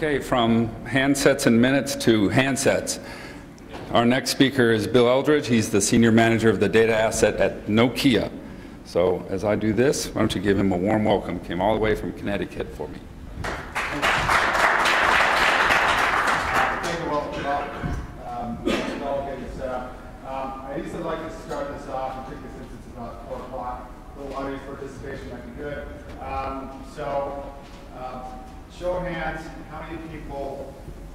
Okay, from handsets and minutes to handsets. Our next speaker is Bill Eldridge. He's the Senior Manager of the Data Asset at Nokia. So as I do this, why don't you give him a warm welcome. Came all the way from Connecticut for me. Thank you, welcome. I used to like to start this off, particularly since it's about 4 o'clock. A little audience participation might be good. Show of hands, how many people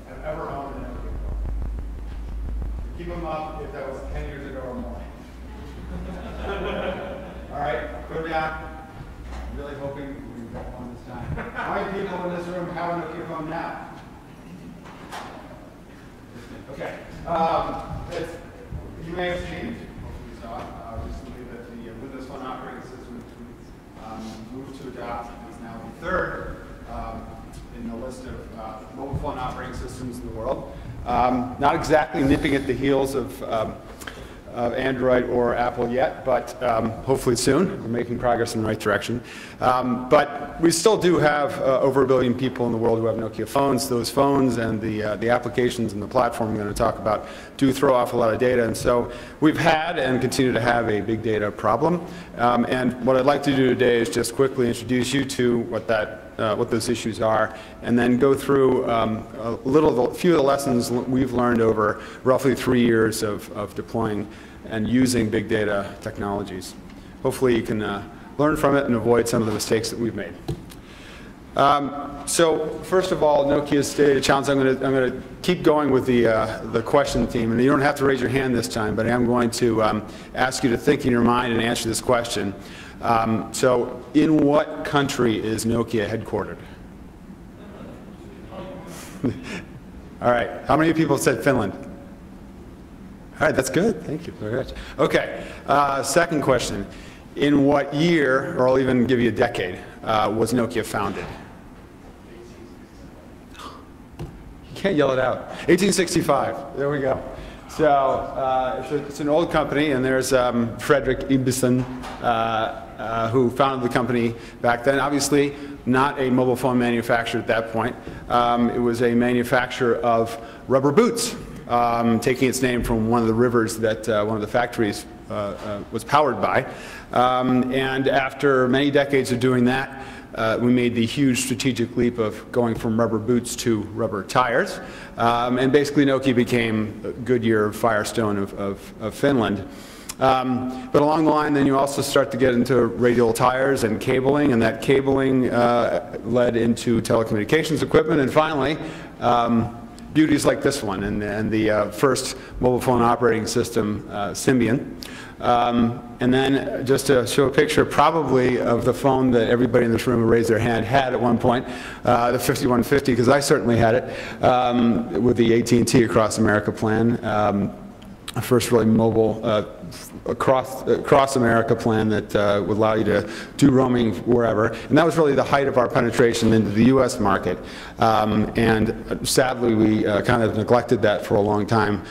have ever owned a Nokia phone? Keep them up if that was 10 years ago or more. All right, put them down. I'm really hoping we can get one this time. How many people in this room have a Nokia phone now? Okay. You may have seen, hopefully you saw recently, that the Windows Phone operating system moved to adopt is now the third in the list of mobile phone operating systems in the world. Not exactly nipping at the heels of Android or Apple yet, but hopefully soon. We're making progress in the right direction. But we still do have over 1 billion people in the world who have Nokia phones. Those phones and the applications and the platform I'm going to talk about do throw off a lot of data. And so we've had and continue to have a big data problem. And what I'd like to do today is just quickly introduce you to what those issues are, and then go through a few of the lessons we've learned over roughly 3 years of deploying and using big data technologies. Hopefully you can learn from it and avoid some of the mistakes that we've made. So first of all, Nokia's data challenge. I'm going to keep going with the question theme, and you don't have to raise your hand this time, but I am going to ask you to think in your mind and answer this question. So in what country is Nokia headquartered? All right, how many people said Finland? All right, that's good, thank you very much. Okay, second question. In what year, or I'll even give you a decade, was Nokia founded? You can't yell it out. 1865, there we go. So it's an old company, and there's Fredrik Ibsen, who founded the company back then. Obviously, not a mobile phone manufacturer at that point. It was a manufacturer of rubber boots, taking its name from one of the rivers that one of the factories was powered by. And after many decades of doing that, we made the huge strategic leap of going from rubber boots to rubber tires. And basically Nokia became Goodyear, Firestone of Finland. But along the line, then you also start to get into radial tires and cabling, and that cabling led into telecommunications equipment, and finally, beauties like this one, and the first mobile phone operating system, Symbian. And then just to show a picture probably of the phone that everybody in this room who raised their hand had at one point, the 5150, because I certainly had it, with the AT&T Across America plan. First really mobile across America plan that would allow you to do roaming wherever. And that was really the height of our penetration into the US market. And sadly we kind of neglected that for a long time,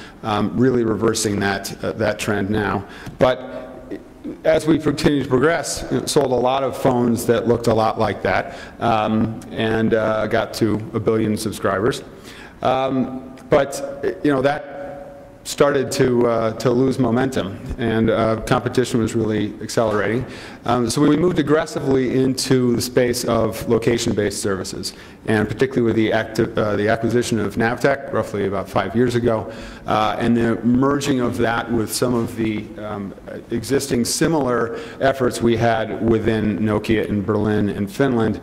really reversing that trend now. But as we continue to progress, sold a lot of phones that looked a lot like that, and got to 1 billion subscribers. But that started to lose momentum, and competition was really accelerating. So we moved aggressively into the space of location-based services, and particularly with the acquisition of Navteq roughly about 5 years ago, and the merging of that with some of the existing similar efforts we had within Nokia in Berlin and Finland.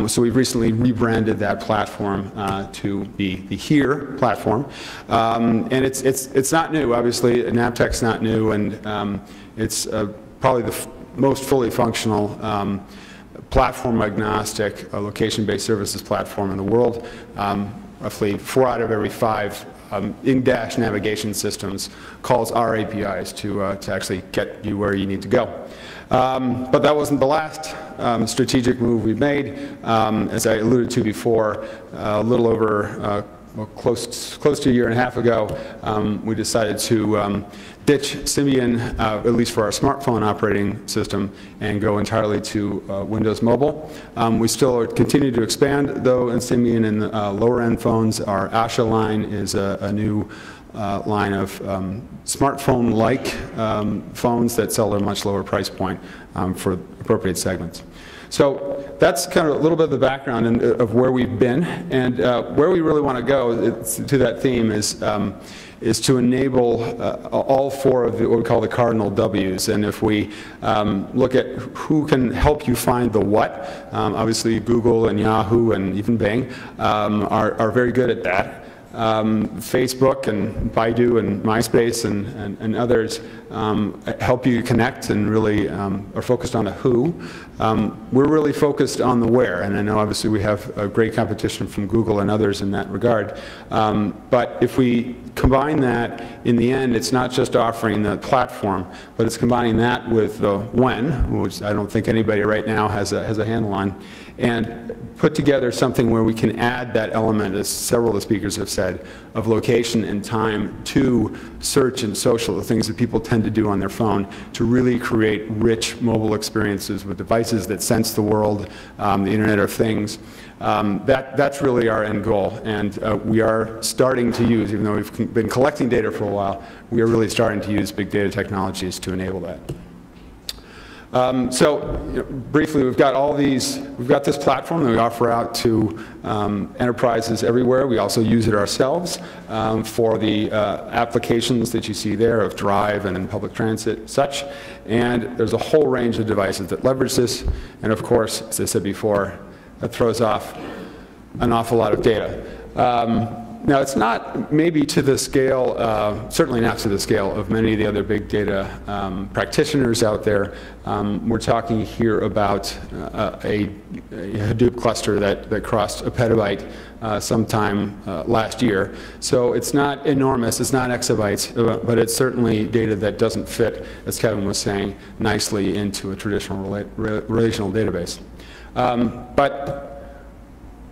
So we've recently rebranded that platform to be the HERE platform, and it's not new. Obviously, Navteq's not new, and it's probably the most fully functional platform-agnostic location-based services platform in the world. Roughly 4 out of every 5 in-dash navigation systems calls our APIs to actually get you where you need to go. But that wasn't the last strategic move we've made. As I alluded to before, a little over well, close to a year and a half ago, we decided to ditch Symbian, at least for our smartphone operating system, and go entirely to Windows Mobile. We still continue to expand, though, in Symbian in lower-end phones. Our Asha line is a new line of smartphone-like phones that sell at a much lower price point for appropriate segments. So that's kind of a little bit of the background of where we've been, and where we really want to go to that theme is to enable all four of what we call the cardinal W's. And if we look at who can help you find the what, obviously Google and Yahoo and even Bing are very good at that. Facebook and Baidu and MySpace and others help you connect and really are focused on the who. We're really focused on the where, and I know obviously we have a great competition from Google and others in that regard. But if we combine that, in the end, it's not just offering the platform, but it's combining that with the when, which I don't think anybody right now has a handle on, and put together something where we can add that element, as several of the speakers have said, of location and time to search and social, the things that people tend to do on their phone, to really create rich mobile experiences with devices that sense the world, the Internet of Things. That's really our end goal, and we are starting to use, even though we've been collecting data for a while, we are really starting to use big data technologies to enable that. Briefly, we've got this platform that we offer out to enterprises everywhere. We also use it ourselves for the applications that you see there of Drive and in public transit, such. And there's a whole range of devices that leverage this. And of course, as I said before, that throws off an awful lot of data. Now, it's not maybe to the scale, certainly not to the scale of many of the other big data practitioners out there. We're talking here about a Hadoop cluster that crossed a petabyte sometime last year. So it's not enormous, it's not exabytes, but it's certainly data that doesn't fit, as Kevin was saying, nicely into a traditional relational database. But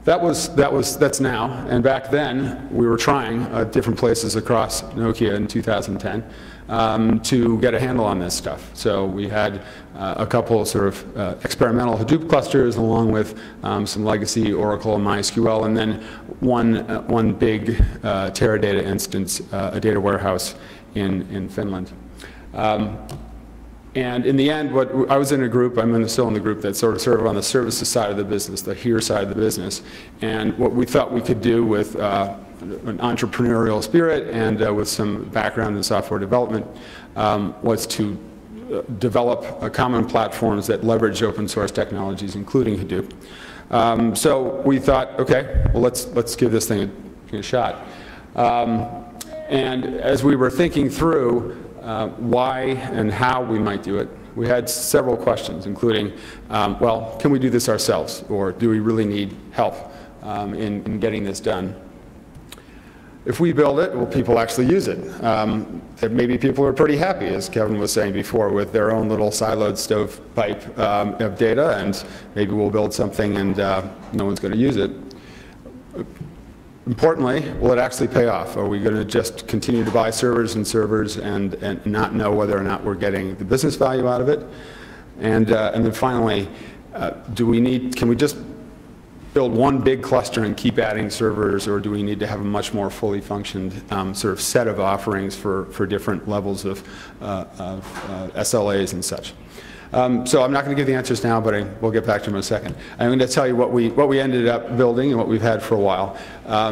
that's now, and back then we were trying different places across Nokia in 2010 to get a handle on this stuff. So we had a couple sort of experimental Hadoop clusters along with some legacy Oracle and MySQL, and then one big Teradata instance, a data warehouse in Finland. And in the end, I was in a group, I'm still in the group that's sort of on the services side of the business, the here side of the business. And what we thought we could do with an entrepreneurial spirit and with some background in software development was to develop common platforms that leverage open source technologies, including Hadoop. So we thought, okay, well, let's give this thing a shot. And as we were thinking through why and how we might do it, we had several questions, including, well, can we do this ourselves, or do we really need help in getting this done? If we build it, will people actually use it? Maybe people are pretty happy, as Kevin was saying before, with their own little siloed stovepipe of data, and maybe we'll build something and no one's going to use it. Importantly, will it actually pay off? Are we going to just continue to buy servers and not know whether or not we're getting the business value out of it? And then finally, can we just build one big cluster and keep adding servers, or do we need to have a much more fully functioned sort of set of offerings for different levels of SLAs and such? So I'm not going to give the answers now, but we'll get back to them in a second. I'm going to tell you what we ended up building and what we've had for a while.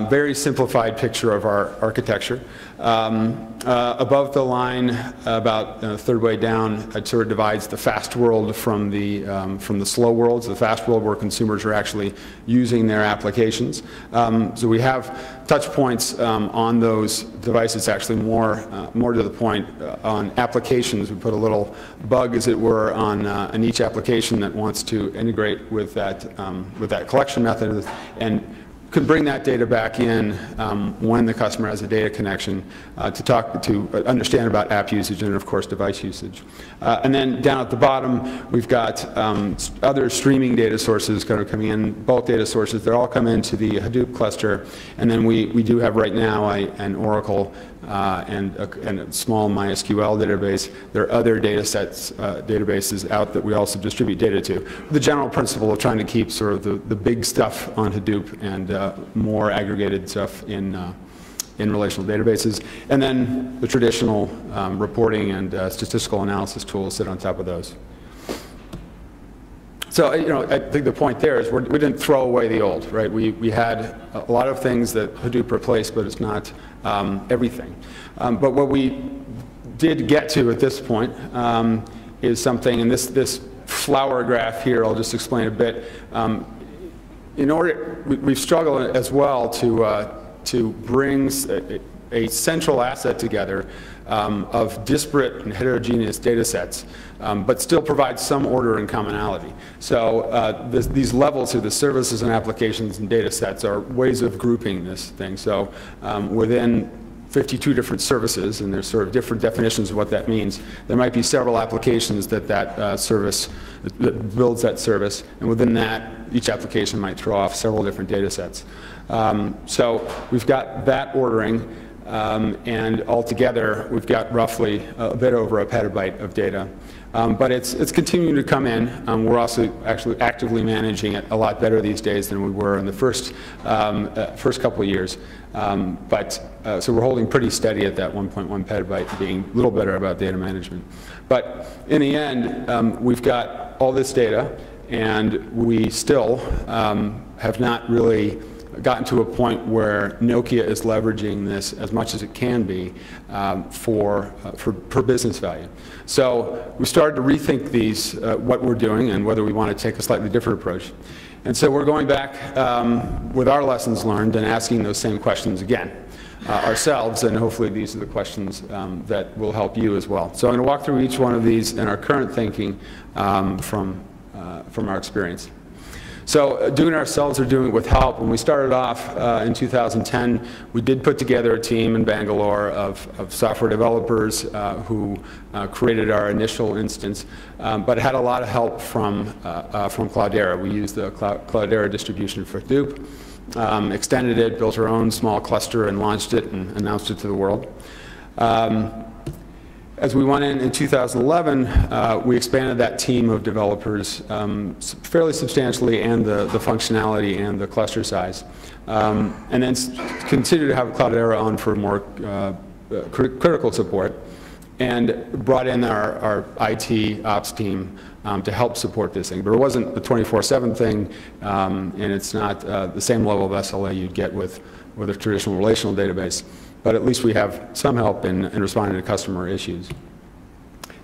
Very simplified picture of our architecture. Above the line, about a third way down, it sort of divides the fast world from the slow world. So the fast world where consumers are actually using their applications. So we have touch points on those devices, actually more to the point on applications. We put a little bug, as it were, on each application that wants to integrate with that collection method, and could bring that data back in when the customer has a data connection to understand about app usage and, of course, device usage. And then down at the bottom, we've got other streaming data sources kind of coming in, bulk data sources that all come into the Hadoop cluster. And then we do have right now an Oracle and a small MySQL database. There are other data sets, databases out that we also distribute data to. The general principle of trying to keep sort of the big stuff on Hadoop and more aggregated stuff in relational databases. And then the traditional reporting and statistical analysis tools sit on top of those. So, I think the point there is we didn't throw away the old, right? We had a lot of things that Hadoop replaced, but it's not everything. But what we did get to at this point is something, and this flower graph here, I'll just explain a bit. We've struggled as well to bring a central asset together of disparate and heterogeneous data sets, but still provide some order and commonality. So these levels here, the services and applications and data sets, are ways of grouping this thing. So within 52 different services, and there's sort of different definitions of what that means, there might be several applications that service that builds that service, and within that, each application might throw off several different data sets. So we've got that ordering, and altogether we've got roughly a bit over a petabyte of data. But it's continuing to come in. We're also actually actively managing it a lot better these days than we were in the first couple of years. So we're holding pretty steady at that 1.1 petabyte, being a little better about data management. But in the end, we've got all this data, and we still have not really gotten to a point where Nokia is leveraging this as much as it can be for business value. So we started to rethink these, what we're doing and whether we want to take a slightly different approach. And so we're going back with our lessons learned and asking those same questions again ourselves, and hopefully these are the questions that will help you as well. So I'm going to walk through each one of these and our current thinking from our experience. So doing it ourselves or doing it with help, when we started off in 2010, we did put together a team in Bangalore of software developers who created our initial instance, but it had a lot of help from Cloudera. We used the Cloudera distribution for Hadoop, extended it, built our own small cluster, and launched it and announced it to the world. As we went in 2011, we expanded that team of developers fairly substantially, and the functionality and the cluster size. And then continued to have Cloudera on for more critical support, and brought in our IT ops team to help support this thing. But it wasn't the 24/7 thing, and it's not the same level of SLA you'd get with a traditional relational database. But at least we have some help in responding to customer issues.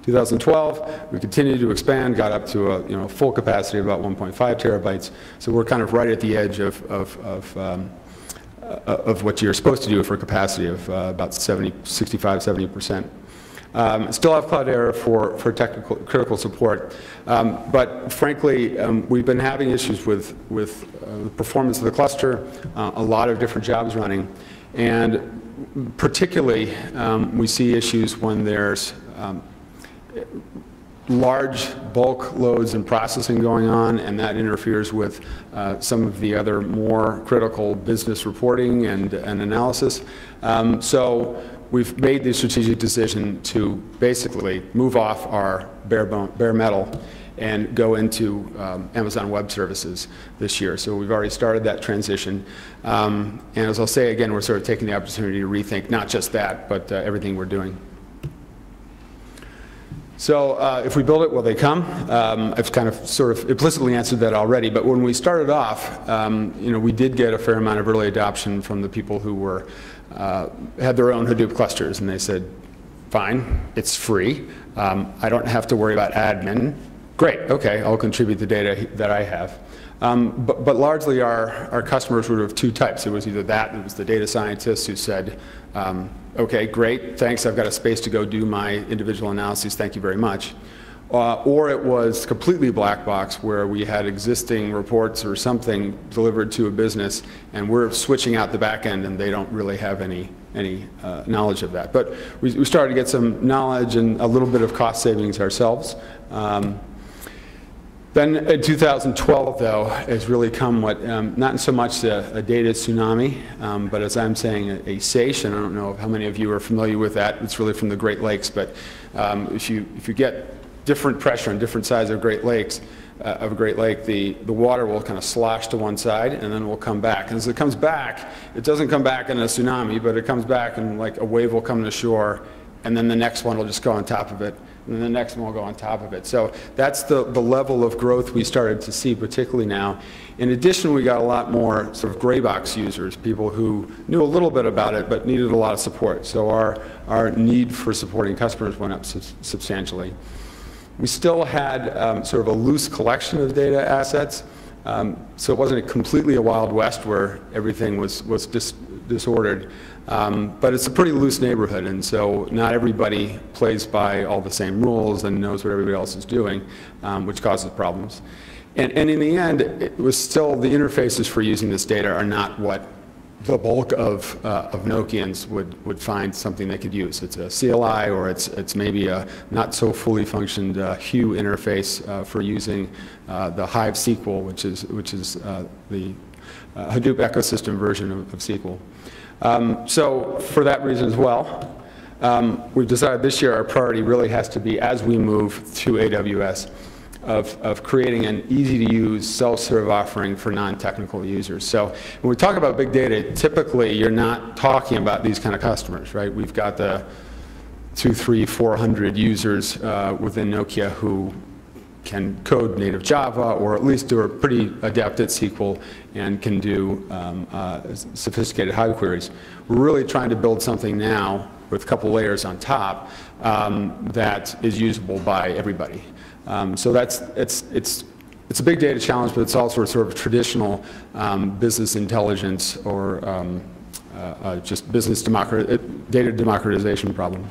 2012, we continued to expand, got up to a full capacity of about 1.5 terabytes. So we're kind of right at the edge of what you're supposed to do for capacity of about 65, 70%. Still have Cloudera for technical critical support, but frankly, we've been having issues with the performance of the cluster, a lot of different jobs running, and particularly, we see issues when there's large bulk loads and processing going on, and that interferes with some of the other more critical business reporting and analysis. So we've made the strategic decision to basically move off our bare metal and go into Amazon Web Services this year. So we've already started that transition. And as I'll say again, we're sort of taking the opportunity to rethink not just that, but everything we're doing. So if we build it, will they come? I've kind of sort of implicitly answered that already, but when we started off, we did get a fair amount of early adoption from the people who had their own Hadoop clusters, and they said, fine, it's free. I don't have to worry about admin. Great, okay, I'll contribute the data that I have. But largely our customers were of two types. It was either that, and it was the data scientists who said, okay, great, thanks, I've got a space to go do my individual analyses, thank you very much. or it was completely black box where we had existing reports or something delivered to a business and we're switching out the back end and they don't really have any knowledge of that. But we started to get some knowledge and a little bit of cost savings ourselves. Then in 2012, though, has really come what, not so much a data tsunami, but as I'm saying, a SAIS, and I don't know how many of you are familiar with that. It's really from the Great Lakes, but if you get different pressure on different sides of Great Lakes, of a Great Lake, the water will kind of slosh to one side and then will come back. And as it comes back, it doesn't come back in a tsunami, but it comes back and like a wave will come to shore, and then the next one will just go on top of it, and then the next one will go on top of it. So that's the level of growth we started to see, particularly now. In addition, we got a lot more sort of gray box users, people who knew a little bit about it but needed a lot of support. So our need for supporting customers went up substantially. We still had sort of a loose collection of data assets, so it wasn't completely a Wild West where everything was disordered. But it's a pretty loose neighborhood, and so not everybody plays by all the same rules and knows what everybody else is doing, which causes problems. And in the end, it was still the interfaces for using this data are not what the bulk of Nokians would find something they could use. It's a CLI, or it's maybe a not so fully functioned Hue interface for using the Hive SQL, which is the Hadoop ecosystem version of SQL. So for that reason as well, we've decided this year our priority really has to be, as we move to AWS, of creating an easy-to-use self-serve offering for non-technical users. So when we talk about big data, typically you're not talking about these kind of customers, right? We've got the 200, 300, 400 users within Nokia who can code native Java, or at least are pretty adept at SQL and can do sophisticated Hive queries. We're really trying to build something now with a couple layers on top that is usable by everybody. So it's a big data challenge, but it's also a sort of traditional business intelligence or just business data democratization problem.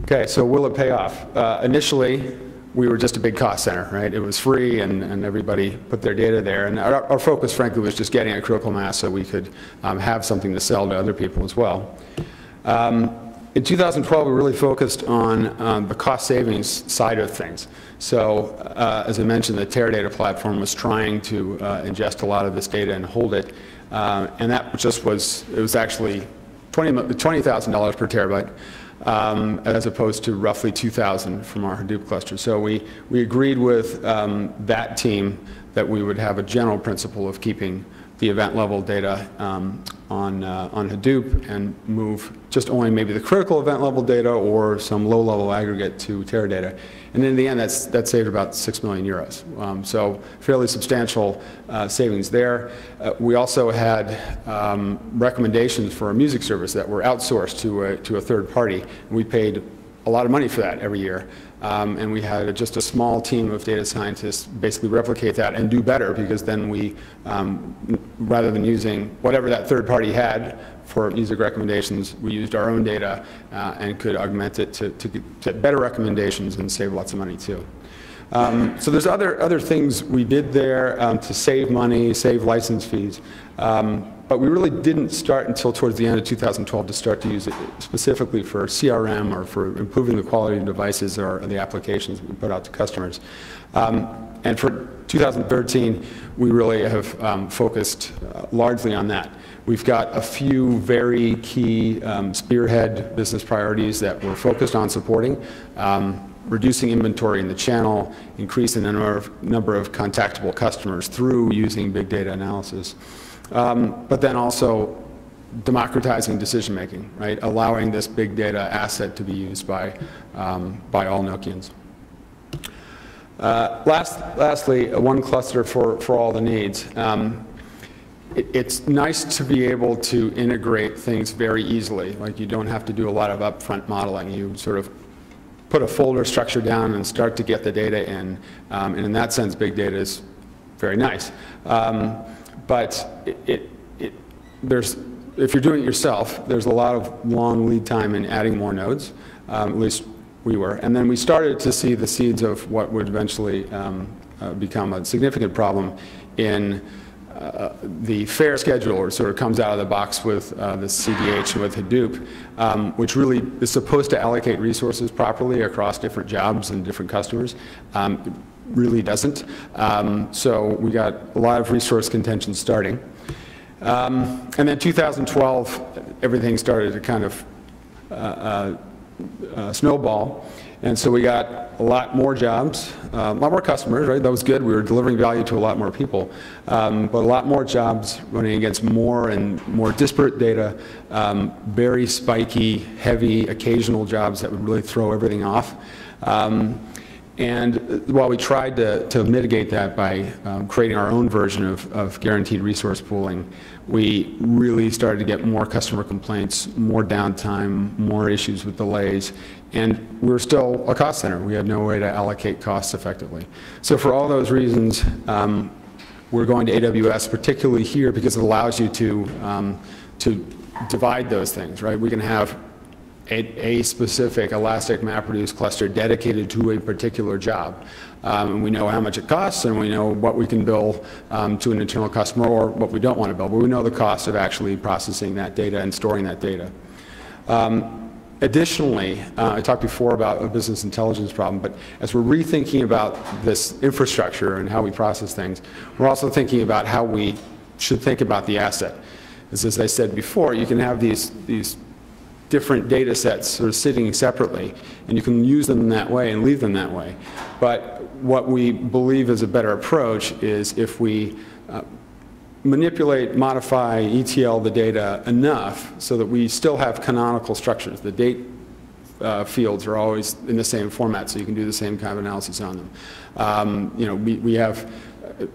Okay, so will it pay off? Initially, we were just a big cost center, right? It was free, and everybody put their data there. And our focus, frankly, was just getting a critical mass so we could have something to sell to other people as well. In 2012, we really focused on the cost savings side of things. So, as I mentioned, the Teradata platform was trying to ingest a lot of this data and hold it, and that just it was actually $20,000 per terabyte, as opposed to roughly $2,000 from our Hadoop cluster. So we agreed with that team that we would have a general principle of keeping the event level data on Hadoop and move just only maybe the critical event level data or some low level aggregate to Teradata. And in the end, that saved about 6 million euros. So fairly substantial savings there. We also had recommendations for a music service that were outsourced to a third party. And we paid a lot of money for that every year. And we had just a small team of data scientists basically replicate that and do better, because then we, rather than using whatever that third party had for music recommendations, we used our own data and could augment it to get better recommendations and save lots of money too. So there's other things we did there to save money, save license fees. But we really didn't start until towards the end of 2012 to start to use it specifically for CRM or for improving the quality of devices or the applications we put out to customers. And for 2013, we really have focused largely on that. We've got a few very key spearhead business priorities that we're focused on supporting. Reducing inventory in the channel, increasing the number of contactable customers through using big data analysis. But then also democratizing decision making, right? Allowing this big data asset to be used by all Nokians. Lastly, one cluster for all the needs. It's nice to be able to integrate things very easily. Like, you don't have to do a lot of upfront modeling. You sort of put a folder structure down and start to get the data in. And in that sense, big data is very nice. But if you're doing it yourself, there's a lot of long lead time in adding more nodes. At least we were. And then we started to see the seeds of what would eventually become a significant problem in the FAIR scheduler. Sort of comes out of the box with the CDH and with Hadoop, which really is supposed to allocate resources properly across different jobs and different customers. It really doesn't. So we got a lot of resource contention starting. And then 2012, everything started to kind of snowball. And so we got a lot more jobs, a lot more customers, right? That was good. We were delivering value to a lot more people. But a lot more jobs running against more and more disparate data, very spiky, heavy, occasional jobs that would really throw everything off. And while we tried to mitigate that by creating our own version of guaranteed resource pooling, we really started to get more customer complaints, more downtime, more issues with delays, and we're still a cost center. We had no way to allocate costs effectively. So for all those reasons, we're going to AWS, particularly here, because it allows you to divide those things, right? We can have a specific Elastic MapReduce cluster dedicated to a particular job. And we know how much it costs, and we know what we can bill to an internal customer or what we don't want to bill, but we know the cost of actually processing that data and storing that data. Additionally, I talked before about a business intelligence problem, but as we're rethinking about this infrastructure and how we process things, we're also thinking about how we should think about the asset. As I said before, you can have these different data sets sort of sitting separately, and you can use them that way and leave them that way. But what we believe is a better approach is if we manipulate, modify, ETL the data enough so that we still have canonical structures. The date fields are always in the same format, so you can do the same kind of analysis on them. You know,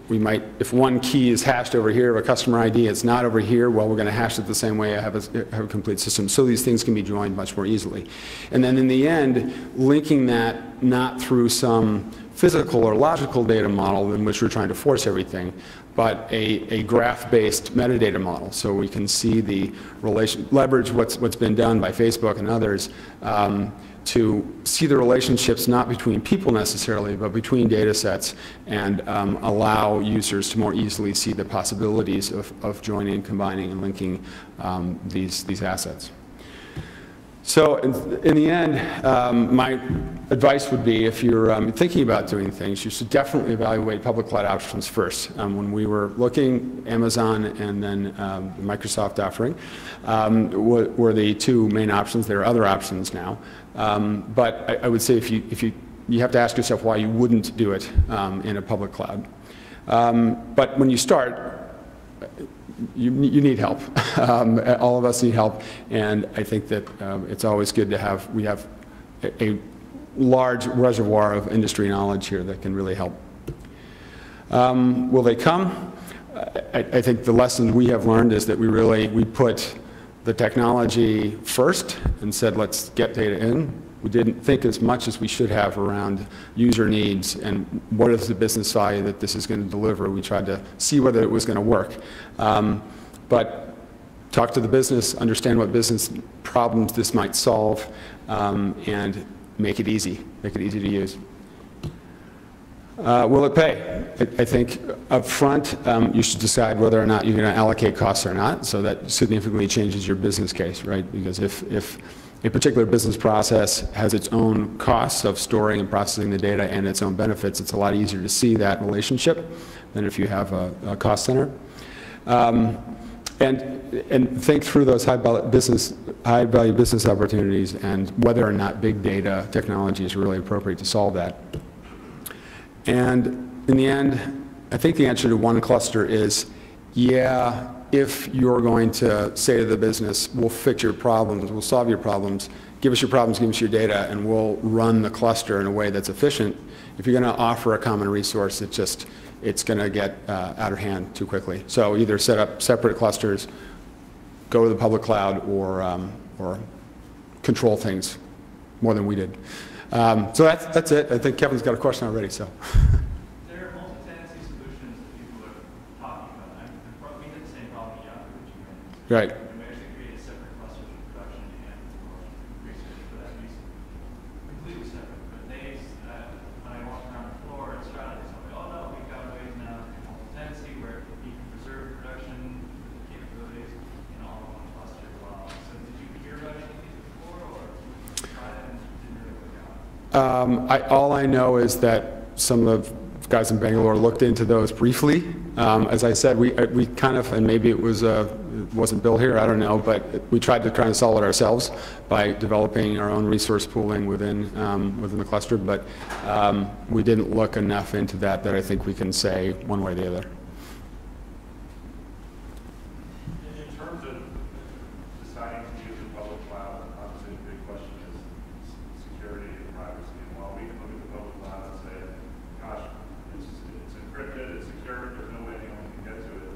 we might, if one key is hashed over here, a customer ID, it's not over here, well, we're going to hash it the same way, have a complete system. So these things can be joined much more easily. And then in the end, linking that not through some physical or logical data model in which we're trying to force everything, but a graph-based metadata model. So we can see the relation, leverage what's been done by Facebook and others to see the relationships not between people necessarily, but between data sets, and allow users to more easily see the possibilities of joining, combining, and linking these assets. So in the end, my advice would be, if you're thinking about doing things, you should definitely evaluate public cloud options first. When we were looking, Amazon and then the Microsoft offering were the two main options. There are other options now. But I would say you have to ask yourself why you wouldn't do it in a public cloud. But when you start, you need help. All of us need help, and I think that it's always good to have, we have a large reservoir of industry knowledge here that can really help. Will they come? I think the lesson we have learned is that we put the technology first and said, let's get data in. We didn't think as much as we should have around user needs and what is the business value that this is going to deliver. We tried to see whether it was going to work. But talk to the business, understand what business problems this might solve, and make it easy to use. Will it pay? I think up front, you should decide whether or not you're going to allocate costs or not, so that significantly changes your business case, right? Because if a particular business process has its own costs of storing and processing the data and its own benefits, it's a lot easier to see that relationship than if you have a cost center. And think through those high-value business opportunities and whether or not big data technology is really appropriate to solve that. And in the end, I think the answer to one cluster is, yeah, if you're going to say to the business, we'll fix your problems, we'll solve your problems, give us your problems, give us your data, and we'll run the cluster in a way that's efficient. If you're going to offer a common resource, it's going to get out of hand too quickly. So either set up separate clusters, go to the public cloud, or control things more than we did. So that's it. I think Kevin's got a question already. So. There are multi-tenancy solutions that people are talking about. We had the same problem at Yahoo, which you mentioned. Right. And we actually created separate clusters for production and for research for that reason. Completely All I know is that some of the guys in Bangalore looked into those briefly. As I said, we kind of, and maybe it wasn't Bill here, I don't know, but we tried to solve it ourselves by developing our own resource pooling within the cluster, but we didn't look enough into that I think we can say one way or the other. In terms of deciding to use the public cloud, obviously the big question is security and privacy. And while we can look at the public cloud and say, gosh, it's encrypted, it's secure, there's no way anyone can get to it,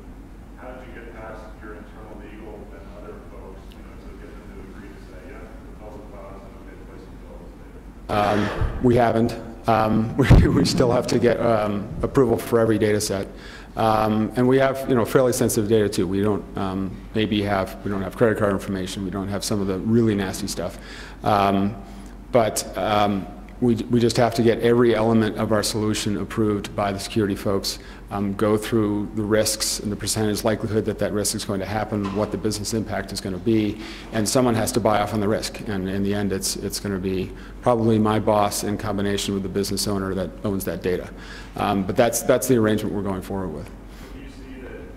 how did you get past your internal legal and other folks, to get them to agree to say, yeah, the public cloud is a good place to build this data? We haven't. We still have to get approval for every data set. And we have, fairly sensitive data too. We don't we don't have credit card information. We don't have some of the really nasty stuff. We just have to get every element of our solution approved by the security folks, go through the risks and the percentage likelihood that risk is going to happen, what the business impact is going to be, and someone has to buy off on the risk. And in the end, it's going to be probably my boss in combination with the business owner that owns that data. But that's the arrangement we're going forward with. Do you see that it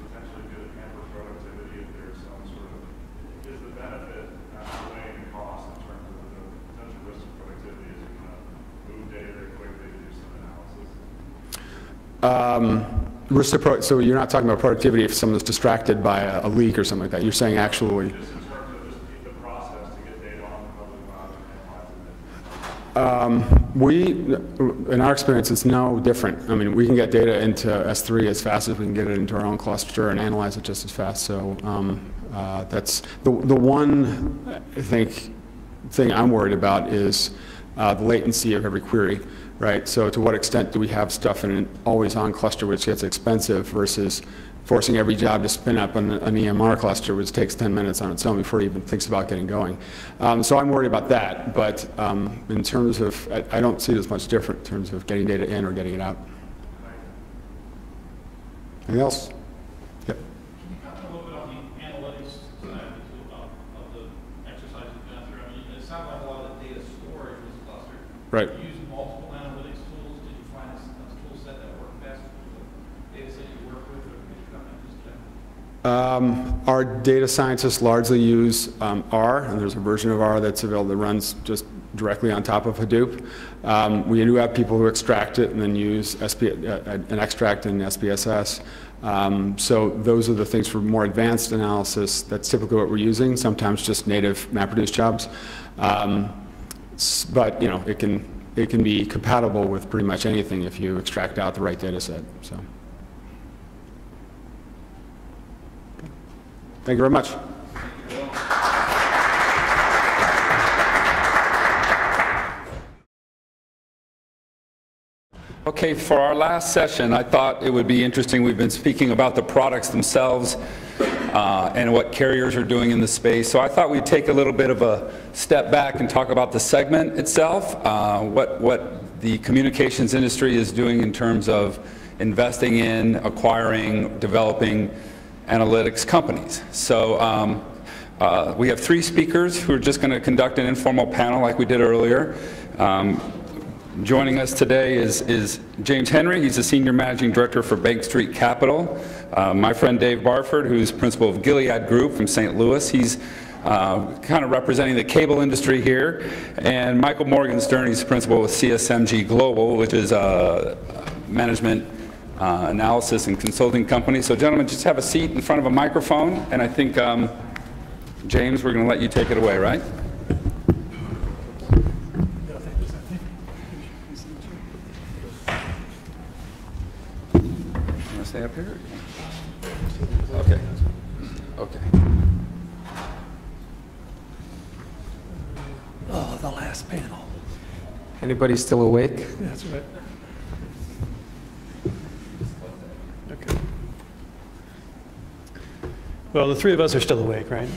potentially could hamper productivity if there's some sort of, is the benefit outweighing the cost in terms of the potential risk of productivity as you kind of move data very quickly to do some analysis? So you're not talking about productivity if someone's distracted by a leak or something like that. You're saying actually. Just in terms of just the process to get data on the public cloud and analyze it. In our experience, it's no different. I mean, we can get data into S3 as fast as we can get it into our own cluster and analyze it just as fast. So that's the one, I think, thing I'm worried about is the latency of every query, right? So to what extent do we have stuff in an always-on cluster which gets expensive versus forcing every job to spin up an EMR cluster, which takes 10 minutes on its own before it even thinks about getting going. So I'm worried about that, but in terms of, I don't see it as much different in terms of getting data in or getting it out. Anything else? Yep. Can you comment a little bit on the analytics side of the exercise you've gone through? I mean, it sounds like a lot of the data storage was clustered. Right. You use multiple analytics tools. Did you find a tool set that worked best for the data set you work with, or could you comment just generally? Our data scientists largely use R, and there's a version of R that's available that runs just directly on top of Hadoop. We do have people who extract it and then use an extract in SPSS. So those are the things for more advanced analysis. That's typically what we're using, sometimes just native MapReduce jobs. But it can be compatible with pretty much anything if you extract out the right data set. So. Thank you very much. Okay, for our last session, I thought it would be interesting. We've been speaking about the products themselves and what carriers are doing in the space. So I thought we'd take a little bit of a step back and talk about the segment itself, what the communications industry is doing in terms of investing in, acquiring, developing analytics companies. So we have 3 speakers who are just going to conduct an informal panel like we did earlier. Joining us today is James Henry. He's the Senior Managing Director for Bank Street Capital. My friend Dave Barford, who's principal of Gilead Group from St. Louis. He's kind of representing the cable industry here. And Michael Morgenstern, he's principal with CSMG Global, which is a management analysis and consulting company. So gentlemen, just have a seat in front of a microphone. And I think, James, we're going to let you take it away, right? Stay up here? Okay. Okay. Oh, the last panel. Anybody still awake? That's right. Okay. Well, the 3 of us are still awake, right?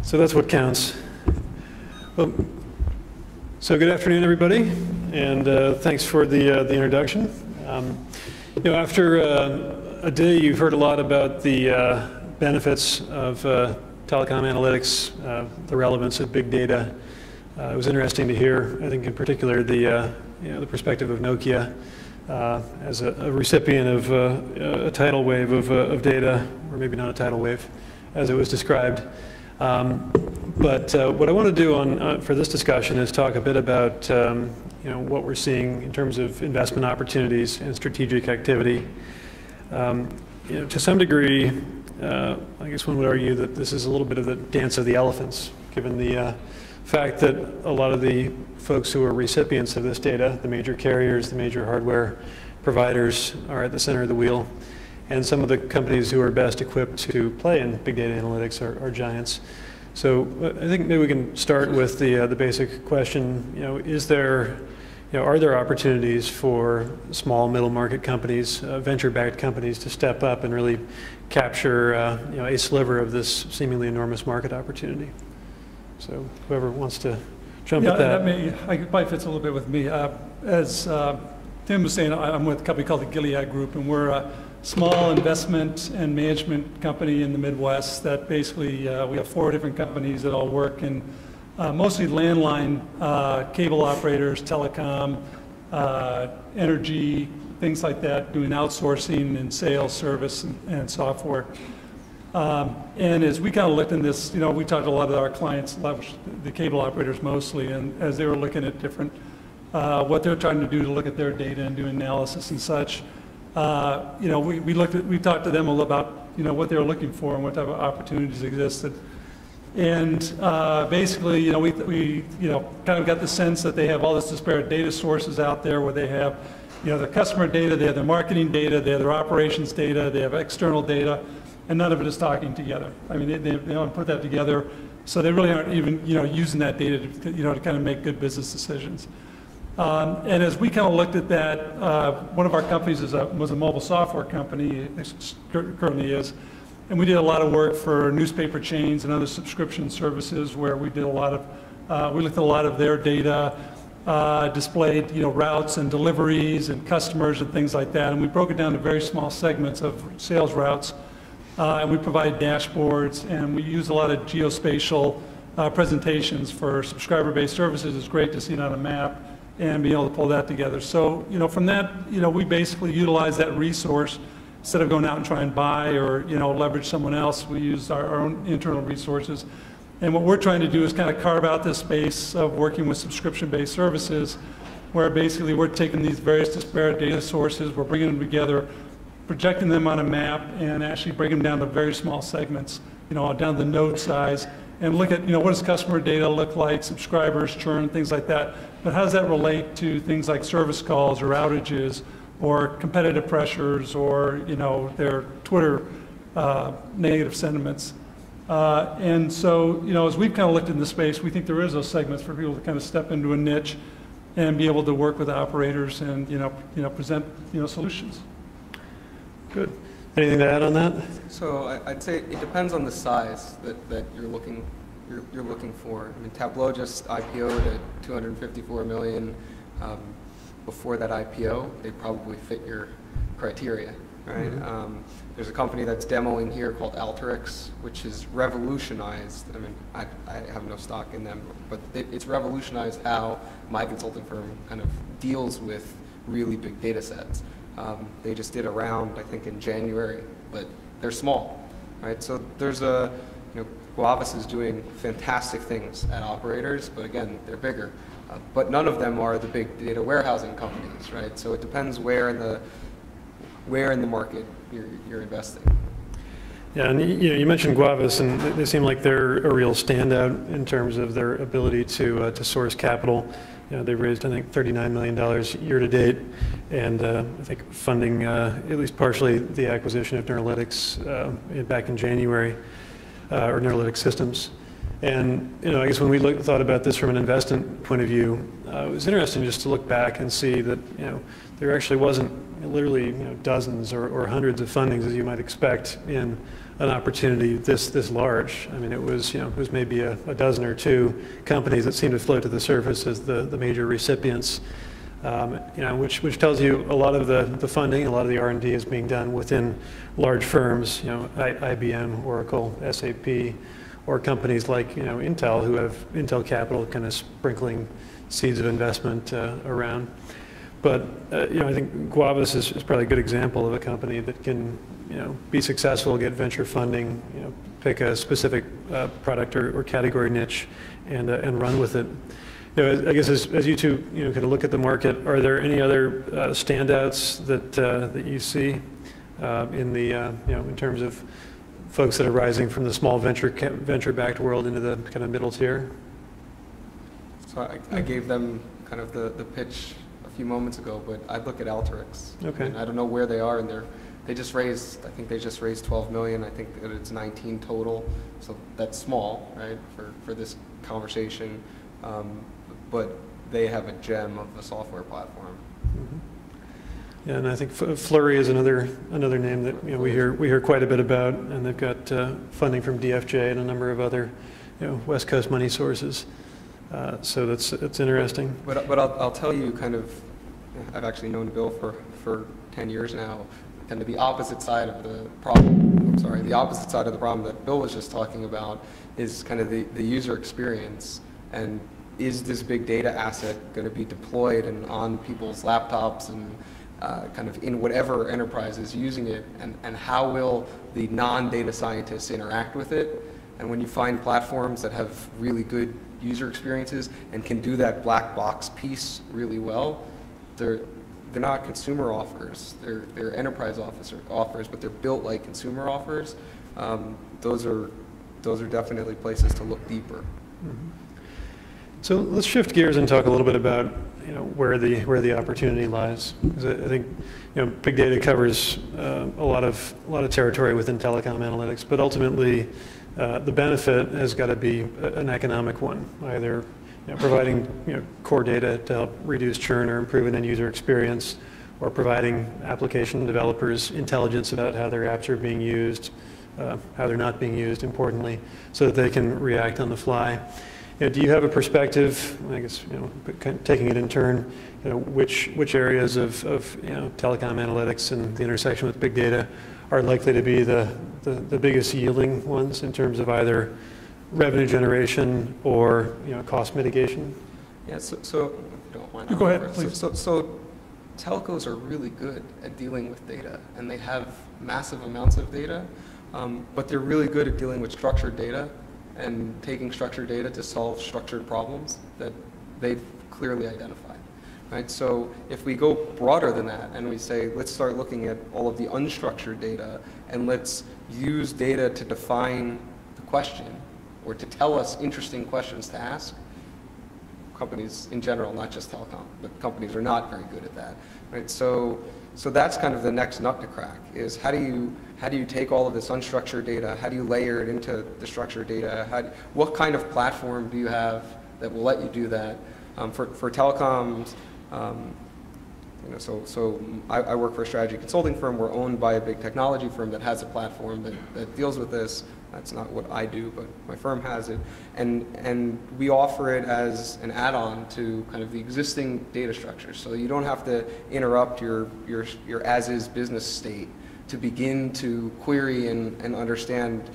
So that's what counts. Well, so good afternoon, everybody, and thanks for the introduction. After a day, you've heard a lot about the benefits of telecom analytics, the relevance of big data, It was interesting to hear, I think in particular, the perspective of Nokia as a recipient of a tidal wave of data, or maybe not a tidal wave, as it was described. But what I want to do for this discussion is talk a bit about what we're seeing in terms of investment opportunities and strategic activity. To some degree, I guess one would argue that this is a little bit of the dance of the elephants, given the fact that a lot of the folks who are recipients of this data, the major carriers, the major hardware providers, are at the center of the wheel. And some of the companies who are best equipped to play in big data analytics are giants. So I think maybe we can start with the basic question. Are there opportunities for small middle market companies, venture-backed companies, to step up and really capture a sliver of this seemingly enormous market opportunity? So whoever wants to jump at that. It probably fits a little bit with me. As Tim was saying, I'm with a company called the Gilead Group, and we're a small investment and management company in the Midwest that basically, we have 4 different companies that all work in mostly landline cable operators, telecom, energy, things like that, doing outsourcing and sales, service, and software. And as we kind of looked in this, we talked to a lot of our clients, the cable operators mostly, and as they were looking at different, what they're trying to do to look at their data and do analysis and such, we talked to them a little about, what they were looking for and what type of opportunities existed. And basically, we kind of got the sense that they have all this disparate data sources out there where they have, their customer data, they have their marketing data, they have their operations data, they have external data, and none of it is talking together. I mean, they don't put that together, so they really aren't even, using that data to, to kind of make good business decisions. And as we kind of looked at that, one of our companies was a mobile software company, currently is, and we did a lot of work for newspaper chains and other subscription services where we did a lot of, we looked at a lot of their data, displayed, routes and deliveries and customers and things like that, and we broke it down to very small segments of sales routes, and we provide dashboards, and we use a lot of geospatial presentations for subscriber-based services. It's great to see it on a map and be able to pull that together. So, from that, we basically utilize that resource. Instead of going out and trying to buy or, leverage someone else, we use our own internal resources. And what we're trying to do is kind of carve out this space of working with subscription-based services, where basically we're taking these various disparate data sources, we're bringing them together, projecting them on a map, and actually breaking them down to very small segments, down to the node size, and look at, what does customer data look like, subscribers, churn, things like that. But how does that relate to things like service calls or outages, or competitive pressures, or their Twitter negative sentiments. And so, as we've kind of looked in the space, we think there is those segments for people to kind of step into a niche and be able to work with operators and present solutions. Good. Anything to add on that? So I'd say it depends on the size that you're looking for. I mean, Tableau just IPO'd at $254 million. Before that IPO, they probably fit your criteria, right? Mm-hmm. There's a company that's demoing here called Alteryx, which has revolutionized, I mean, I have no stock in them, but it's revolutionized how my consulting firm kind of deals with really big data sets. They just did a round, I think, in January, but they're small, right? So there's Guavus is doing fantastic things at operators, but again, they're bigger. But none of them are the big data warehousing companies, right? So it depends where in the market you're investing. Yeah, and you mentioned Guavus, and they seem like they're a real standout in terms of their ability to source capital. They've raised, I think, $39 million year to date, and I think funding at least partially the acquisition of Neurolytics back in January, or Neurolytics Systems. And I guess when we thought about this from an investment point of view, it was interesting just to look back and see that there actually wasn't literally dozens or hundreds of fundings as you might expect in an opportunity this large. I mean, it was maybe a dozen or two companies that seemed to float to the surface as the major recipients. Which tells you a lot of the funding, a lot of the R&D is being done within large firms, IBM, Oracle, SAP, or companies like, Intel, who have Intel Capital kind of sprinkling seeds of investment around. But, I think Guavas is probably a good example of a company that can, be successful, get venture funding, pick a specific product or category niche and run with it. I guess as you two, kind of look at the market, are there any other standouts that you see in the, in terms of folks that are rising from the small venture-backed world into the kind of middle tier? So I gave them kind of the pitch a few moments ago, but I'd look at Alteryx. Okay. And I don't know where they are, and they just raised, I think they just raised 12 million. I think that it's 19 total, so that's small, right, for this conversation. But they have a gem of a software platform. Mm-hmm. Yeah, and I think Flurry is another name that we hear quite a bit about, and they've got funding from DFJ and a number of other West Coast money sources. So that's interesting. But I'll tell you, kind of, I've actually known Bill for 10 years now. Kind of the opposite side of the problem. The opposite side of the problem that Bill was just talking about is kind of the user experience, and is this big data asset going to be deployed and on people's laptops and kind of in whatever enterprise is using it, and how will the non-data scientists interact with it? And when you find platforms that have really good user experiences and can do that black box piece really well, they're not consumer offers. They're enterprise offers, but they're built like consumer offers. Those are definitely places to look deeper. Mm-hmm. So let's shift gears and talk a little bit about where the opportunity lies. Because I think big data covers a lot of territory within telecom analytics, but ultimately the benefit has got to be an economic one, either providing core data to help reduce churn or improve an end user experience, or providing application developers intelligence about how their apps are being used, how they're not being used, importantly, so that they can react on the fly. Do you have a perspective, I guess, taking it in turn, which areas of telecom analytics and the intersection with big data are likely to be the biggest yielding ones in terms of either revenue generation or cost mitigation? Yeah, so if you don't mind. Go ahead, please. So telcos are really good at dealing with data, and they have massive amounts of data, but they're really good at dealing with structured data and taking structured data to solve structured problems that they've clearly identified. Right? So if we go broader than that and we say, let's start looking at all of the unstructured data, and let's use data to define the question or to tell us interesting questions to ask, companies in general, not just telecom, but companies are not very good at that. Right? So that's kind of the next nut to crack, is how do you take all of this unstructured data, how do you layer it into the structured data, what kind of platform do you have that will let you do that? For telecoms, so I work for a strategy consulting firm. We're owned by a big technology firm that has a platform that deals with this. That's not what I do, but my firm has it. And we offer it as an add-on to kind of the existing data structure. So you don't have to interrupt your as-is business state to begin to query and understand,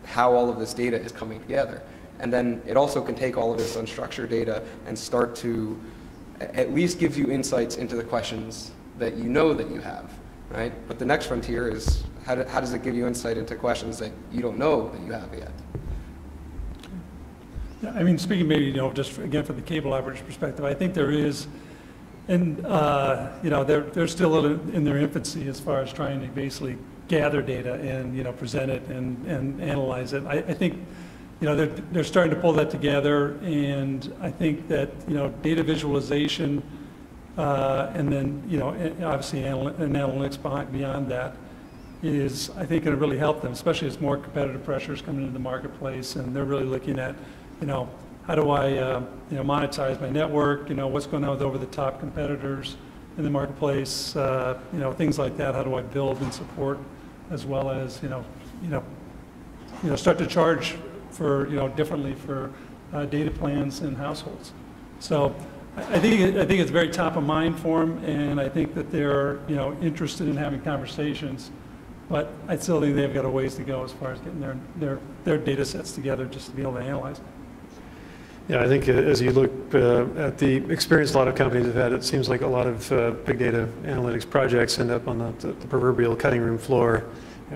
how all of this data is coming together. And then it also can take all of this unstructured data and start to at least give you insights into the questions that you know that you have, right? But the next frontier is how does it give you insight into questions that you don't know that you have yet? Yeah, I mean, speaking maybe, just again from the cable operator's perspective, I think there is, and they're still in their infancy as far as trying to basically gather data and present it and analyze it. I think they're starting to pull that together, and I think that data visualization and then obviously analytics beyond that is, I think, going to really help them, especially as more competitive pressures come into the marketplace, and they're really looking at how do I monetize my network, what's going on with over-the-top competitors in the marketplace, things like that. How do I build and support, as well as start to charge for differently for data plans in households. So I think it's very top of mind for them, and I think that they're interested in having conversations. But I still think they've got a ways to go as far as getting their data sets together just to be able to analyze it. Yeah, I think as you look at the experience a lot of companies have had, it seems like a lot of big data analytics projects end up on the proverbial cutting room floor.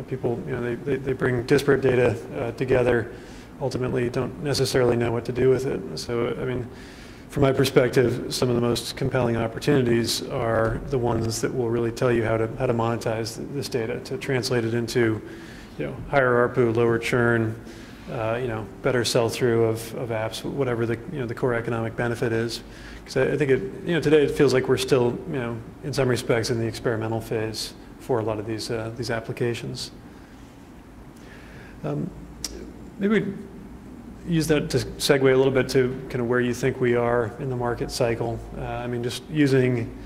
People, they bring disparate data together, ultimately don't necessarily know what to do with it. So, I mean, from my perspective, some of the most compelling opportunities are the ones that will really tell you how to monetize this data, to translate it into, higher ARPU, lower churn, better sell-through of apps, whatever the core economic benefit is. Because I think today it feels like we're still, in some respects, in the experimental phase for a lot of these applications. Maybe we'd use that to segue a little bit to kind of where you think we are in the market cycle. I mean, just using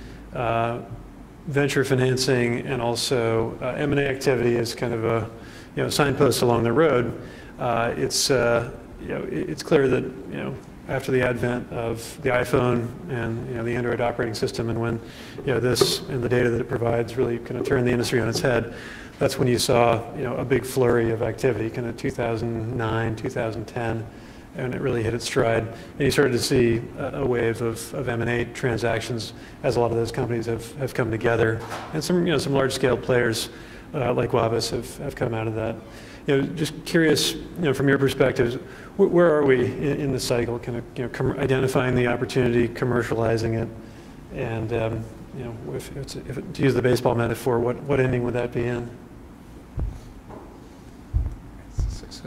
venture financing and also M&A activity as kind of a signpost along the road. It's clear that after the advent of the iPhone and the Android operating system, and when this and the data that it provides really kind of turned the industry on its head, that's when you saw a big flurry of activity, kind of 2009, 2010, and it really hit its stride. And you started to see a wave of M&A transactions as a lot of those companies have come together, and some large-scale players like Wabas have come out of that. Just curious, from your perspective, where are we in the cycle? Kind of identifying the opportunity, commercializing it, and if to use the baseball metaphor, what inning would that be in?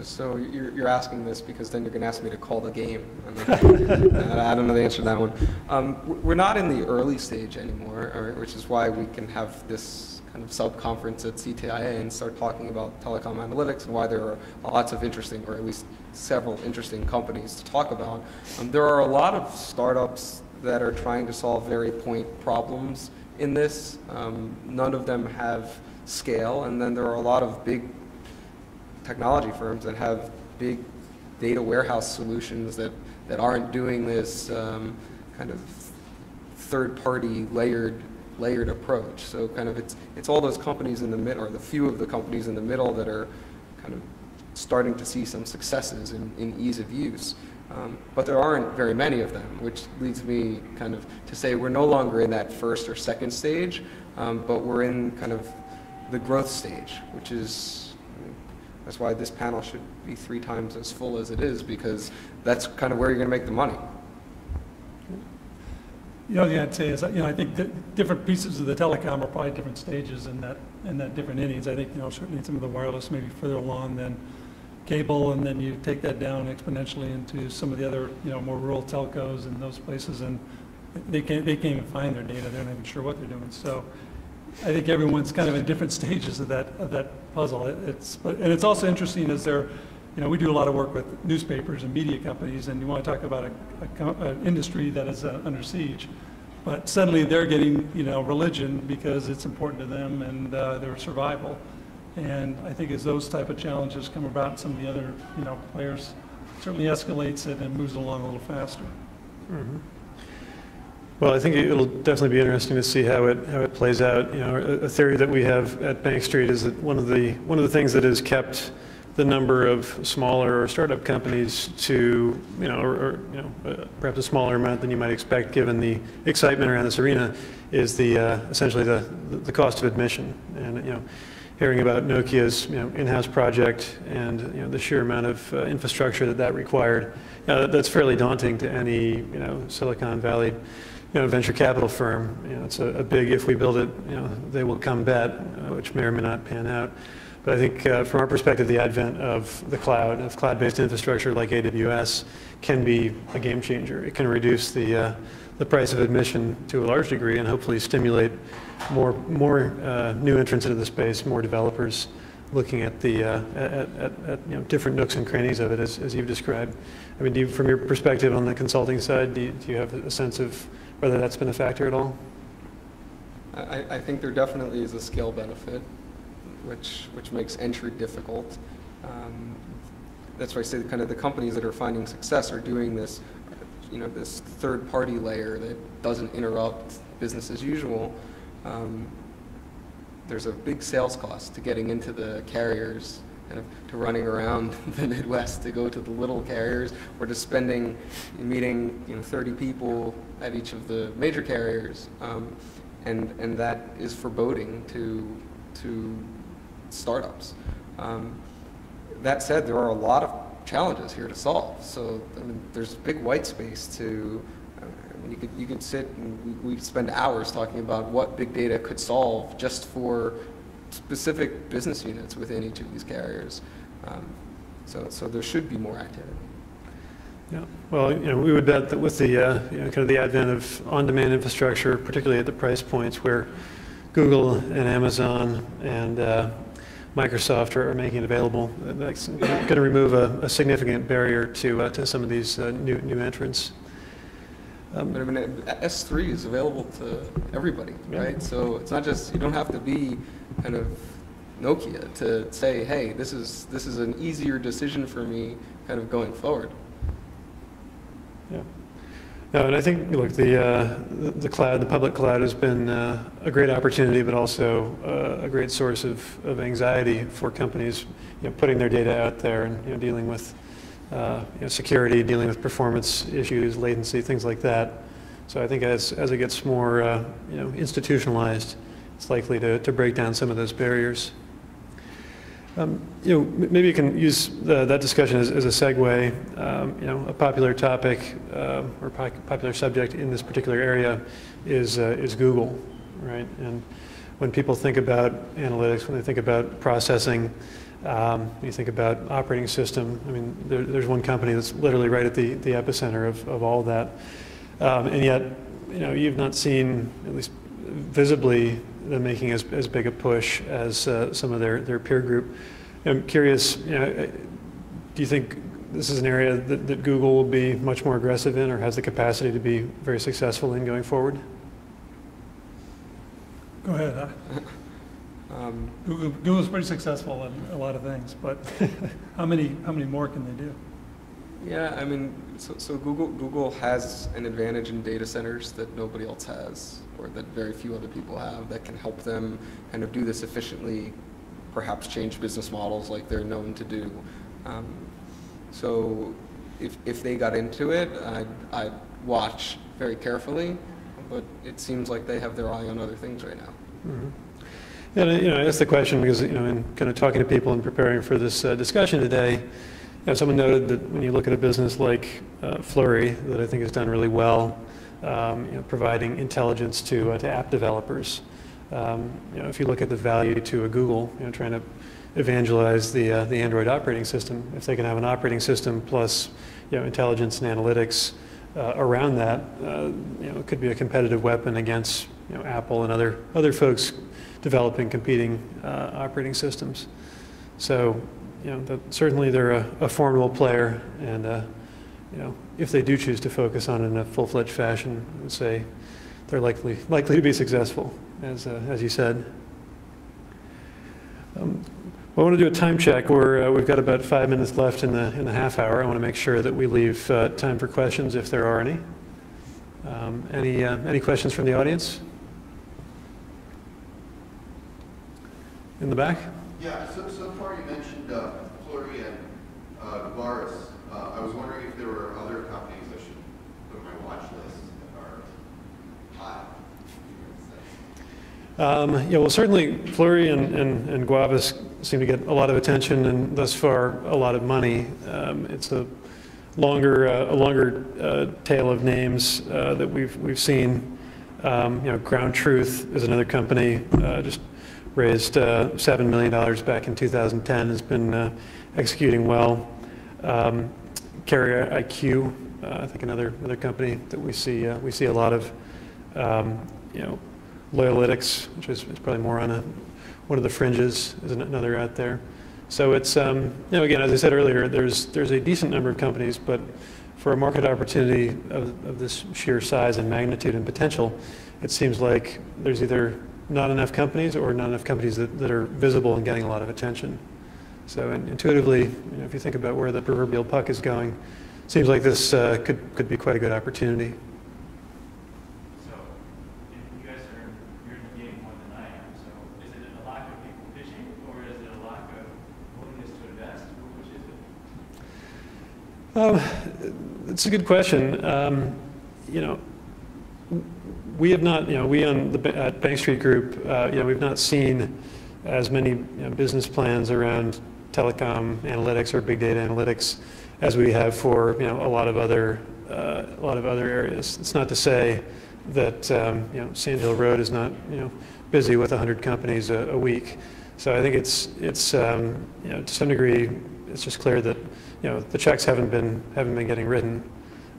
So you're asking this because then you're going to ask me to call the game. I don't know the answer to that one. We're not in the early stage anymore, which is why we can have this kind of sub-conference at CTIA and start talking about telecom analytics and why there are lots of interesting, or at least several interesting companies to talk about. There are a lot of startups that are trying to solve very point problems in this. None of them have scale, and then there are a lot of big technology firms that have big data warehouse solutions that aren't doing this kind of third-party layered approach. So kind of it's all those companies in the middle, or the few of the companies in the middle that are kind of starting to see some successes in ease of use. But there aren't very many of them, which leads me kind of to say we're no longer in that first or second stage, but we're in kind of the growth stage, which is, that's why this panel should be 3 times as full as it is, because that's kind of where you're going to make the money. The other thing I'd say is, I think that different pieces of the telecom are probably different stages in that different innings. I think, certainly some of the wireless may be further along than cable, and then you take that down exponentially into some of the other, more rural telcos and those places, and they can't even find their data. They're not even sure what they're doing. So I think everyone's kind of in different stages of that puzzle. And it's also interesting as we do a lot of work with newspapers and media companies, and you want to talk about an industry that is under siege. But suddenly they're getting, religion because it's important to them and their survival. And I think as those type of challenges come about, some of the other, players certainly escalates it and moves along a little faster. Mm-hmm. Well, I think it'll definitely be interesting to see how it plays out. A theory that we have at Bank Street is that one of the things that has kept the number of smaller or startup companies to, perhaps a smaller amount than you might expect given the excitement around this arena is essentially the cost of admission. And, hearing about Nokia's, in-house project and, the sheer amount of infrastructure that required, that's fairly daunting to any, Silicon Valley venture capital firm. It's a big, if we build it, they will come bet, which may or may not pan out. But I think from our perspective, the advent of the cloud, of cloud-based infrastructure like AWS, can be a game changer. It can reduce the price of admission to a large degree and hopefully stimulate more new entrants into the space, more developers looking at different nooks and crannies of it, as you've described. I mean, from your perspective on the consulting side, do you have a sense of whether that's been a factor at all? I think there definitely is a scale benefit, which makes entry difficult. That's why I say kind of the companies that are finding success are doing this, this third-party layer that doesn't interrupt business as usual. there's a big sales cost to getting into the carriers, kind of to running around the Midwest to go to the little carriers, or to meeting 30 people at each of the major carriers, and that is foreboding to startups. That said, there are a lot of challenges here to solve. So I mean, there's big white space to. I mean, you could sit and we spend hours talking about what big data could solve just for specific business units within each of these carriers. So there should be more activity. Yeah, well, we would bet that with the kind of the advent of on-demand infrastructure, particularly at the price points where Google and Amazon and Microsoft are making it available, that's going to remove a significant barrier to some of these new entrants. But I mean, S3 is available to everybody, right? So it's not just, you don't have to be kind of Nokia to say, hey, this is an easier decision for me kind of going forward. Yeah. No, and I think, look, the cloud, the public cloud has been a great opportunity, but also a great source of anxiety for companies, putting their data out there and dealing with security, dealing with performance issues, latency, things like that. So I think as it gets more institutionalized, it's likely to break down some of those barriers. Maybe you can use that discussion as a segue. A popular topic or popular subject in this particular area is Google, right? And when people think about analytics, when they think about processing, when you think about operating system, I mean, there's one company that's literally right at the epicenter of all of that. And yet, you've not seen, at least visibly, them making as big a push as some of their peer group. I'm curious, do you think this is an area that Google will be much more aggressive in, or has the capacity to be very successful in going forward? Go ahead. Google's pretty successful in a lot of things, but how many more can they do? Yeah, I mean, so Google has an advantage in data centers that nobody else has, or that very few other people have, that can help them kind of do this efficiently, perhaps change business models like they're known to do. So if they got into it, I'd watch very carefully, but it seems like they have their eye on other things right now. Mm-hmm. And I asked the question because in kind of talking to people and preparing for this discussion today, someone noted that when you look at a business like Flurry, that I think has done really well, providing intelligence to app developers. If you look at the value to a Google, trying to evangelize the Android operating system, if they can have an operating system plus intelligence and analytics around that, it could be a competitive weapon against Apple and other folks developing competing operating systems. So certainly they're a formidable player, and if they do choose to focus on it in a full-fledged fashion, I would say they're likely to be successful, as you said. I want to do a time check. We've got about 5 minutes left in the half hour. I want to make sure that we leave time for questions if there are any. Any questions from the audience? In the back? Yeah, so far you mentioned Flurry and Glaris. I was wondering if there were other companies I should put on my watch list that are hot. Well, certainly Flurry and Guavas seem to get a lot of attention and thus far a lot of money. It's a longer tail of names that we've seen. Ground Truth is another company, just raised $7 million back in 2010, has been executing well. Carrier IQ, I think another company that we see a lot of. Loyalytics, which is probably more on one of the fringes, is another out there. So it's again, as I said earlier, there's a decent number of companies, but for a market opportunity of this sheer size and magnitude and potential, it seems like there's either not enough companies or not enough companies that are visible and getting a lot of attention. So intuitively, if you think about where the proverbial puck is going, it seems like this could be quite a good opportunity. So, you guys you're in the game more than I am, so is it It's a good question. You know, we have not, you know, we at Bank Street Group, you know, we've not seen as many business plans around telecom analytics or big data analytics as we have for, you know, a lot of other areas. It's not to say that you know, Sand Hill Road is not, you know, busy with 100 companies a week. So I think it's you know, to some degree, it's just clear that, you know, the checks haven't been getting written,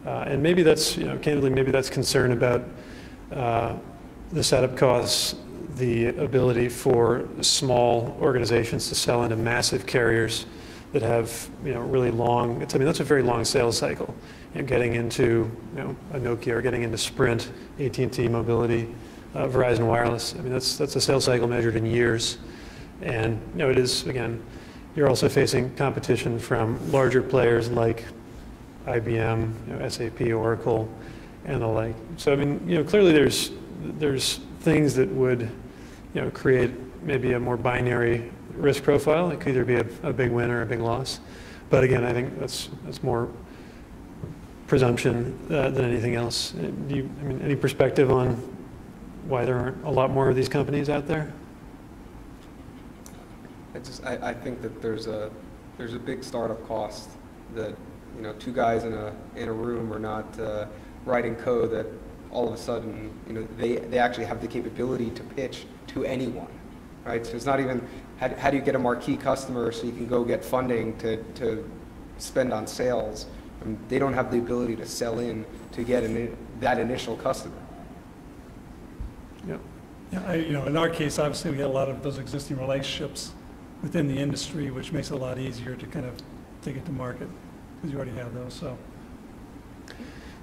and maybe that's, you know, candidly, maybe that's concern about the setup costs, the ability for small organizations to sell into massive carriers that have, you know, really long. I mean, that's a very long sales cycle. You know, getting into, you know, a Nokia or getting into Sprint, AT&T Mobility, Verizon Wireless. I mean, that's a sales cycle measured in years, and, you know, it is, again, you're also facing competition from larger players like IBM, you know, SAP, Oracle, and the like. So I mean, you know, clearly there's things that would, you know, create maybe a more binary risk profile. It could either be a big win or a big loss. But again, I think that's more presumption than anything else. I mean, any perspective on why there aren't a lot more of these companies out there? I think that there's a big startup cost that, you know, two guys in a room are not writing code that all of a sudden, you know, they actually have the capability to pitch to anyone, right? So it's not even how do you get a marquee customer so you can go get funding to spend on sales. I mean, they don't have the ability to sell in to get that initial customer. Yep. Yeah, you know, in our case, obviously, we had a lot of those existing relationships within the industry, which makes it a lot easier to kind of take it to market because you already have those. So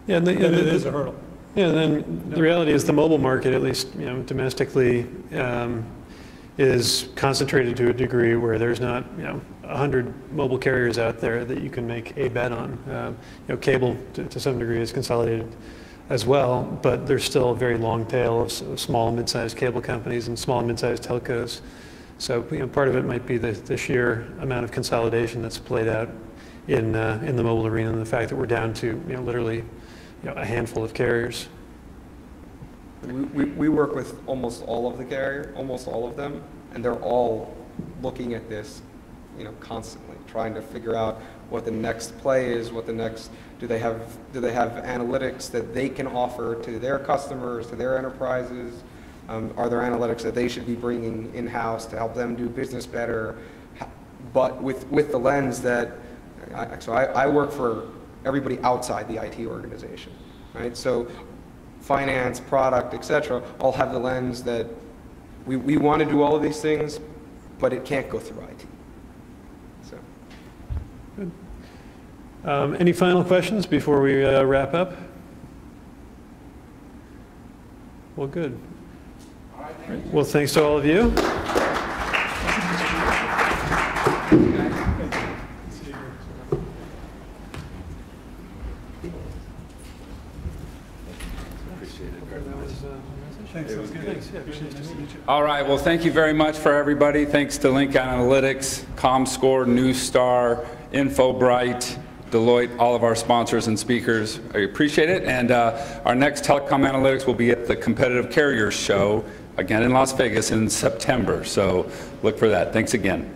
yeah, and it is a hurdle. Yeah, and then the reality is the mobile market, at least, you know, domestically, is concentrated to a degree where there's not, you know, 100 mobile carriers out there that you can make a bet on. You know, cable to some degree is consolidated as well, but there's still a very long tail of small and mid-sized cable companies and small and mid-sized telcos. So, you know, part of it might be the sheer amount of consolidation that's played out in the mobile arena, and the fact that we're down to, you know, literally, you know, a handful of carriers. We work with almost all of the carriers, almost all of them, and they're all looking at this, you know, constantly, trying to figure out what the next play is, what the next, do they have analytics that they can offer to their customers, to their enterprises? Are there analytics that they should be bringing in-house to help them do business better? But with the lens that, I work for everybody outside the IT organization, right? So finance, product, et cetera, all have the lens that we want to do all of these things, but it can't go through IT. So. Good. Any final questions before we wrap up? Well, good. Well, thanks to all of you. All right, well, thank you very much for everybody. Thanks to Link Analytics, ComScore, Neustar, InfoBright, Deloitte, all of our sponsors and speakers. I appreciate it. And our next Telecom Analytics will be at the Competitive Carriers Show, again in Las Vegas in September. So look for that. Thanks again.